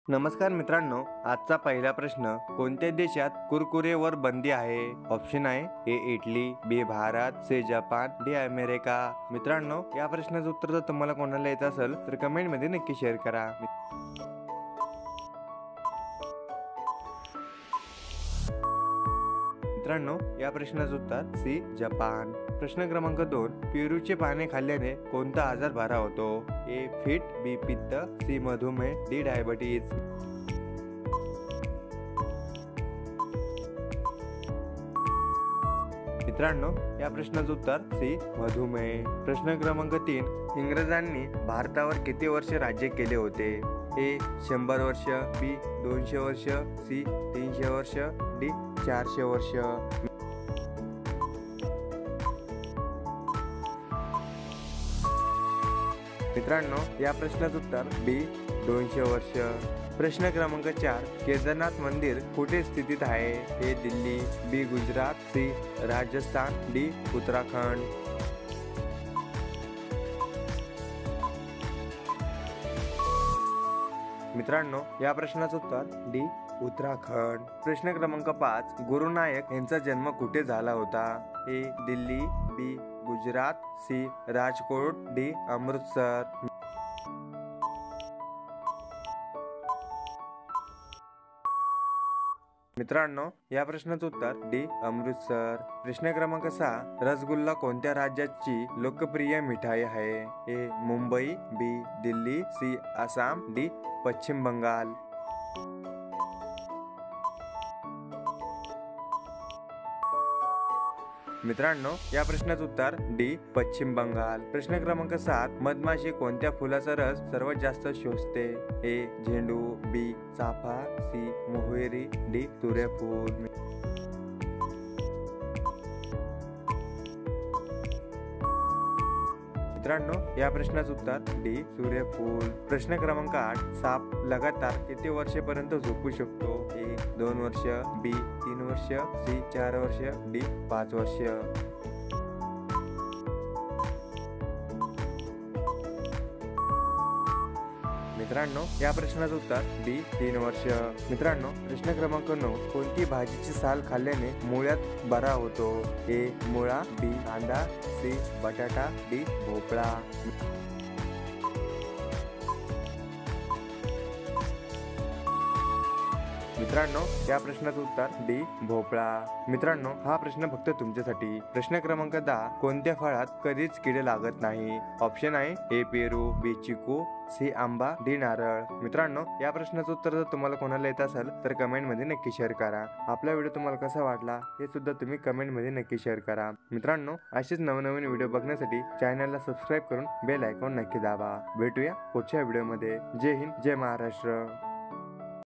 नमस्कार मित्रांनो, आजचा पहिला प्रश्न, कोणत्या देशात कुरकुरेवर बंदी आहे? ऑप्शन आहे A Italy, B Bharat, C Japan, D America. मित्रांनो, या प्रश्नाचं उत्तर जर तुम्हाला कोणाला येत असेल तर कमेंट मध्ये नक्की शेअर करा. मित्रांनो, या प्रश्नाचं उत्तर सी जपान. प्रश्न क्रमांक 2, पेरूचे पाने खाल्ल्याने कोणता आजार बरा होतो? ए फिट, बी पित्त, सी मधुमेह, डी डायबिटीज. मित्रांनो, या प्रश्नाचं उत्तर सी मधुमेह. प्रश्न क्रमांक 3, इंग्रजांनी भारतावर किती वर्ष राज्य केले होते? ए 100 वर्ष, बी 200 वर्ष, सी 300 वर्ष, डी 400 वर्ष. मित्रांनो, या प्रश्नाचं उत्तर बी 200 वर्ष. प्रश्न क्रमांक 4, केदारनाथ मंदिर कुठे स्थित आहे? ए दिल्ली, बी गुजरात, सी राजस्थान, डी उत्तराखंड. मित्रांनो, या प्रश्नाचं उत्तर डी उत्तराखंड. प्रश्न क्रमांक 5, गुरु नानक यांचा जन्म कुठे झाला होता? ए दिल्ली, बी गुजरात, सी राजकोट, डी अमृतसर. मित्रांनो, या प्रश्नाचं उत्तर डी अमृतसर. प्रश्न क्रमांक 6, रसगुल्ला कोणत्या राज्याची लोकप्रिय मिठाई आहे? ए मुंबई, बी दिल्ली, सी आसाम, डी पश्चिम बंगाल. मित्रांनो, या प्रश्नाचं उत्तर डी पश्चिम बंगाल. प्रश्न क्रमांक 7, मधमाशी कोणत्या फुलाचा रस सर्वात जास्त शोषते? ए झेंडू, बी चाफा, सी मोहरी, डी सूर्यफूल. मित्रांनो, या प्रश्नाचं उत्तर डी सूर्यफूल. प्रश्न क्रमांक 8, साप लगातार किती वर्षेपर्यंत झोपू शकतो? ए 2 वर्ष, बी 3 वर्ष, सी 4 वर्ष, डी 5 वर्ष. मित्रांनो, या प्रश्नाचं उत्तर बी 3 वर्ष. मित्रांनो, प्रश्न क्रमांक 9, कोणती भाजीची साल खाल्ल्याने मुळ्यात बरा होतो? ए मुळा, बी कांदा, सी बटाटा, डी भोपळा. मित्रांनो, या प्रश्नाचं उत्तर डी भोपळा. मित्रांनो, हा प्रश्न फक्त तुमच्यासाठी. प्रश्न क्रमांक 10, कोणत्या फळात कधीच किडे लागत नाही? ऑप्शन आहे ए पेरू, बी चिकू, सी आंबा, डी नारळ. मित्रांनो, या प्रश्नाचं उत्तर जर तुम्हाला कोणाला येत असेल तर कमेंट मध्ये नक्की शेअर करा. आपला व्हिडिओ तुम्हाला कसा वाटला हे सुद्धा तुम्ही कमेंट मध्ये नक्की शेअर करा. मित्रांनो, असेच नवनवीन व्हिडिओ बघण्यासाठी चॅनलला सबस्क्राईब करून बेल आयकॉन नक्की दाबा. भेटूया पुढच्या व्हिडिओमध्ये. जय हिंद, जय महाराष्ट्र.